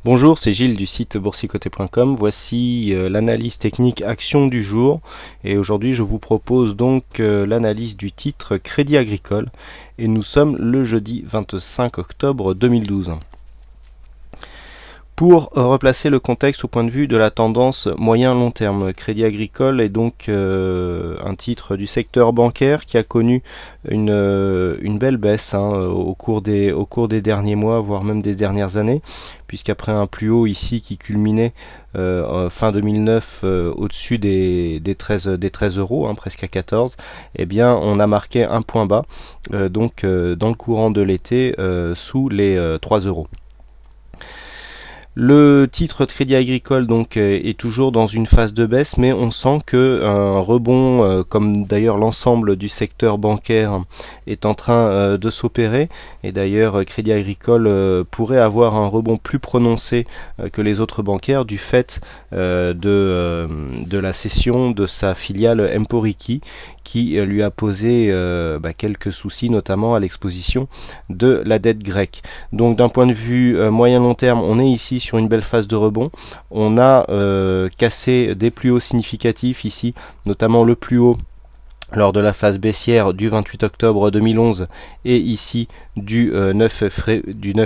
Bonjour, c'est Gilles du site boursicoté.com. Voici l'analyse technique action du jour. Et aujourd'hui, je vous propose donc l'analyse du titre Crédit Agricole. Et nous sommes le jeudi 25 octobre 2012. Pour replacer le contexte au point de vue de la tendance moyen-long terme, Crédit Agricole est donc un titre du secteur bancaire qui a connu une belle baisse au cours des derniers mois, voire même des dernières années, puisqu'après un plus haut ici qui culminait fin 2009 au-dessus des 13 euros, presque à 14, eh bien on a marqué un point bas dans le courant de l'été sous les 3 euros. Le titre Crédit Agricole donc est toujours dans une phase de baisse, mais on sent que un rebond, comme d'ailleurs l'ensemble du secteur bancaire, est en train de s'opérer. Et d'ailleurs, Crédit Agricole pourrait avoir un rebond plus prononcé que les autres bancaires du fait de la cession de sa filiale Emporiki, qui lui a posé quelques soucis, notamment à l'exposition de la dette grecque. Donc d'un point de vue moyen-long terme, on est ici sur une belle phase de rebond. On a cassé des plus hauts significatifs ici, notamment le plus haut lors de la phase baissière du 28 octobre 2011 et ici du 9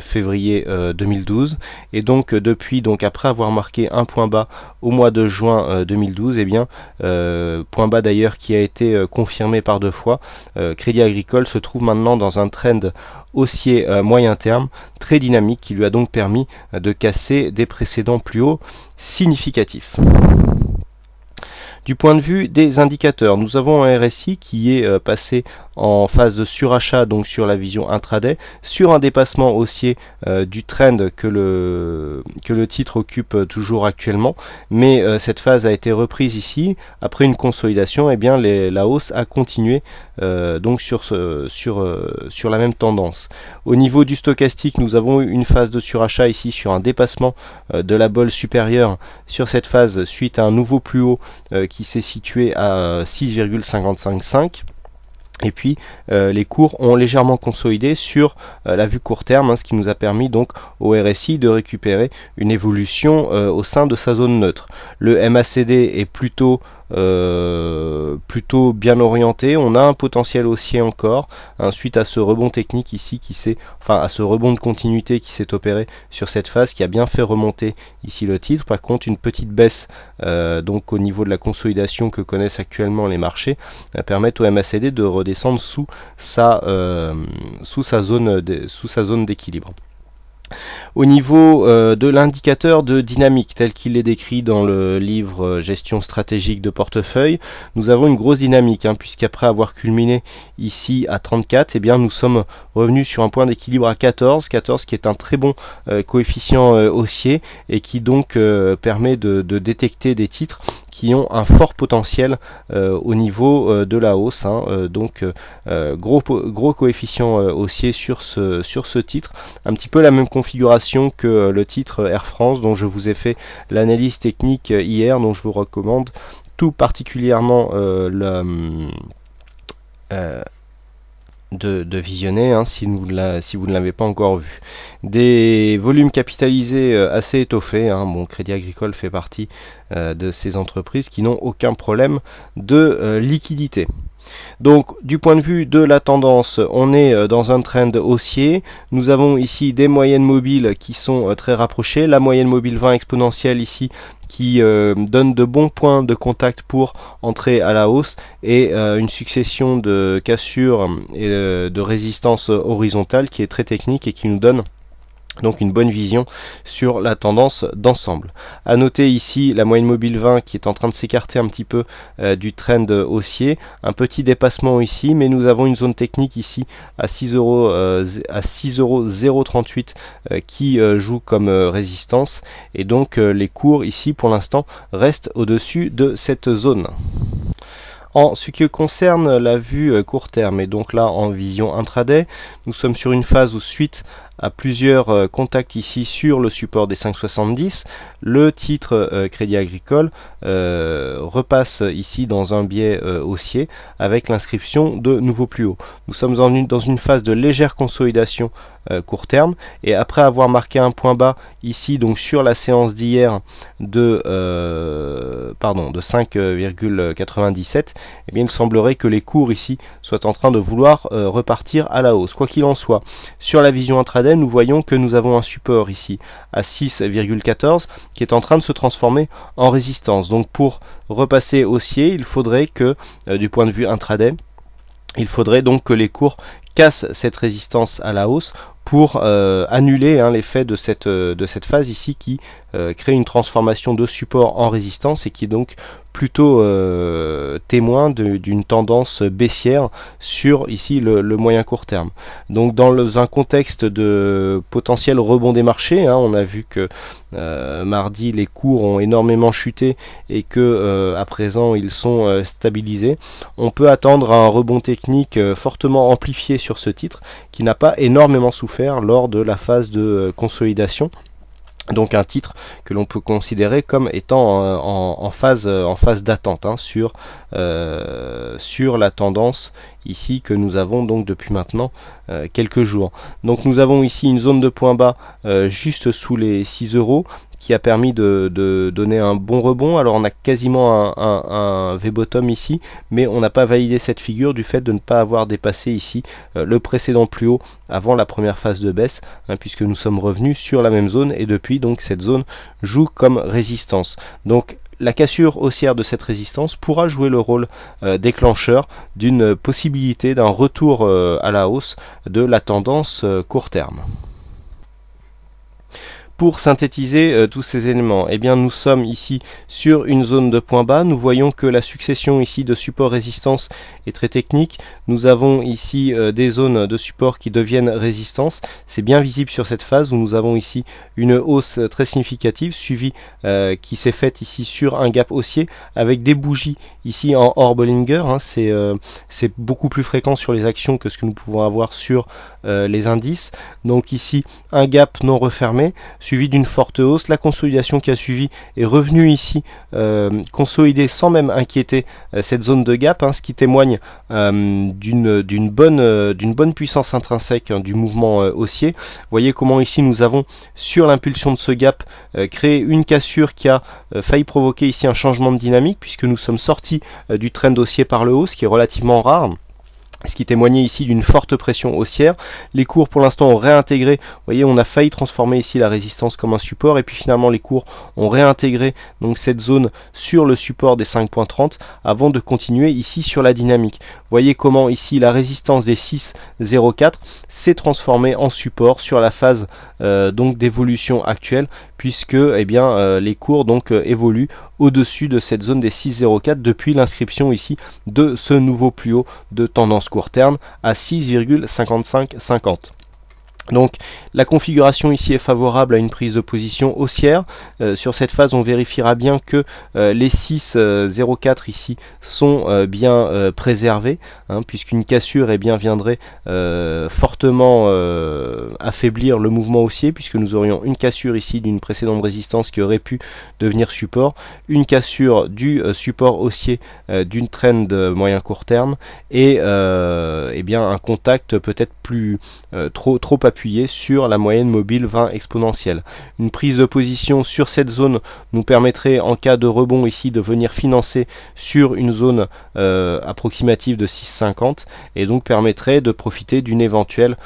février 2012. Et donc depuis, après avoir marqué un point bas au mois de juin 2012, point bas d'ailleurs qui a été confirmé par deux fois, Crédit Agricole se trouve maintenant dans un trend haussier moyen terme très dynamique qui lui a donc permis de casser des précédents plus hauts significatifs. Du point de vue des indicateurs, nous avons un RSI qui est passé en phase de surachat, donc sur la vision intraday, sur un dépassement haussier du trend que le titre occupe toujours actuellement, mais cette phase a été reprise ici. Après une consolidation, la hausse a continué donc sur la même tendance. Au niveau du stochastique, nous avons eu une phase de surachat ici sur un dépassement de la bolle supérieure sur cette phase suite à un nouveau plus haut qui s'est situé à 6,555. Et puis les cours ont légèrement consolidé sur la vue court terme, ce qui nous a permis donc au RSI de récupérer une évolution au sein de sa zone neutre. Le MACD est plutôt bien orienté. On a un potentiel haussier encore suite à ce rebond technique ici à ce rebond de continuité qui s'est opéré sur cette phase, qui a bien fait remonter ici le titre. Par contre, une petite baisse donc au niveau de la consolidation que connaissent actuellement les marchés permettent au MACD de redescendre sous sa zone d'équilibre. Au niveau de l'indicateur de dynamique tel qu'il est décrit dans le livre Gestion stratégique de portefeuille, nous avons une grosse dynamique puisqu'après avoir culminé ici à 34, nous sommes revenus sur un point d'équilibre à 14 qui est un très bon coefficient haussier et qui donc permet de détecter des titres qui ont un fort potentiel au niveau de la hausse. Gros coefficient haussier sur ce titre, un petit peu la même configuration que le titre Air France dont je vous ai fait l'analyse technique hier, dont je vous recommande tout particulièrement de visionner si vous ne l'avez pas encore vu. Des volumes capitalisés assez étoffés. Crédit Agricole fait partie de ces entreprises qui n'ont aucun problème de liquidité. Donc du point de vue de la tendance, on est dans un trend haussier. Nous avons ici des moyennes mobiles qui sont très rapprochées. La moyenne mobile 20 exponentielle ici qui donne de bons points de contact pour entrer à la hausse et une succession de cassures et de résistance horizontale qui est très technique et qui nous donne donc une bonne vision sur la tendance d'ensemble. À noter ici la moyenne mobile 20 qui est en train de s'écarter un petit peu du trend haussier, un petit dépassement ici, mais nous avons une zone technique ici à 6,038 qui joue comme résistance, et donc les cours ici pour l'instant restent au-dessus de cette zone. En ce qui concerne la vue court terme, et donc là en vision intraday, nous sommes sur une phase où suite à plusieurs contacts ici sur le support des 5,70, le titre Crédit Agricole repasse ici dans un biais haussier avec l'inscription de nouveau plus haut. Nous sommes dans une phase de légère consolidation court terme, et après avoir marqué un point bas ici donc sur la séance d'hier de 5,97, eh bien il semblerait que les cours ici soient en train de vouloir repartir à la hausse. Quoi qu'il en soit, sur la vision intraday, nous voyons que nous avons un support ici à 6,14 qui est en train de se transformer en résistance. Donc pour repasser haussier, il faudrait que du point de vue intraday, il faudrait donc que les cours cassent cette résistance à la hausse pour annuler l'effet de cette phase ici qui crée une transformation de support en résistance et qui est donc plutôt témoin d'une tendance baissière sur ici le moyen court terme. Donc dans un contexte de potentiel rebond des marchés, on a vu que mardi les cours ont énormément chuté et que à présent ils sont stabilisés, on peut attendre un rebond technique fortement amplifié sur ce titre qui n'a pas énormément souffert lors de la phase de consolidation. Donc un titre que l'on peut considérer comme étant en phase d'attente sur la tendance ici que nous avons donc depuis maintenant quelques jours. Donc nous avons ici une zone de point bas juste sous les 6 euros qui a permis de donner un bon rebond. Alors on a quasiment un V-bottom ici, mais on n'a pas validé cette figure du fait de ne pas avoir dépassé ici le précédent plus haut avant la première phase de baisse, puisque nous sommes revenus sur la même zone et depuis donc cette zone joue comme résistance. Donc la cassure haussière de cette résistance pourra jouer le rôle déclencheur d'une possibilité d'un retour à la hausse de la tendance court terme. Pour synthétiser tous ces éléments, eh bien nous sommes ici sur une zone de point bas. Nous voyons que la succession ici de support-résistance est très technique. Nous avons ici des zones de support qui deviennent résistance. C'est bien visible sur cette phase où nous avons ici une hausse très significative suivie qui s'est faite ici sur un gap haussier avec des bougies ici en hors Bollinger. C'est beaucoup plus fréquent sur les actions que ce que nous pouvons avoir sur les indices. Donc ici un gap non refermé suivi d'une forte hausse. La consolidation qui a suivi est revenue ici consolider sans même inquiéter cette zone de gap, ce qui témoigne d'une bonne puissance intrinsèque du mouvement haussier. Vous voyez comment ici nous avons sur l'impulsion de ce gap créé une cassure qui a failli provoquer ici un changement de dynamique puisque nous sommes sortis du trend haussier par le haut, ce qui est relativement rare, ce qui témoignait ici d'une forte pression haussière. Les cours pour l'instant ont réintégré, vous voyez on a failli transformer ici la résistance comme un support et puis finalement les cours ont réintégré donc cette zone sur le support des 5.30 avant de continuer ici sur la dynamique. Vous voyez comment ici la résistance des 6.04 s'est transformée en support sur la phase donc d'évolution actuelle puisque les cours donc évoluent au-dessus de cette zone des 6.04 depuis l'inscription ici de ce nouveau plus haut de tendance court terme à 6,5550. Donc la configuration ici est favorable à une prise de position haussière. Sur cette phase on vérifiera bien que les 6,04 ici sont bien préservés, puisqu'une cassure viendrait fortement affaiblir le mouvement haussier, puisque nous aurions une cassure ici d'une précédente résistance qui aurait pu devenir support, une cassure du support haussier d'une trend moyen court terme et un contact peut-être plus trop appuyé sur la moyenne mobile 20 exponentielle. Une prise de position sur cette zone nous permettrait en cas de rebond ici de venir financer sur une zone approximative de 6,50 et donc permettrait de profiter d'une éventuelle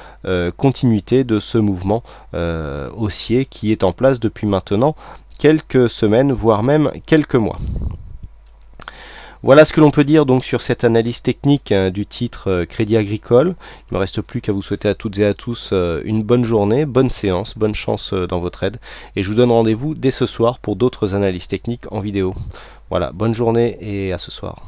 continuité de ce mouvement haussier qui est en place depuis maintenant quelques semaines voire même quelques mois. Voilà ce que l'on peut dire donc sur cette analyse technique du titre Crédit Agricole. Il ne me reste plus qu'à vous souhaiter à toutes et à tous une bonne journée, bonne séance, bonne chance dans votre aide. Et je vous donne rendez-vous dès ce soir pour d'autres analyses techniques en vidéo. Voilà, bonne journée et à ce soir.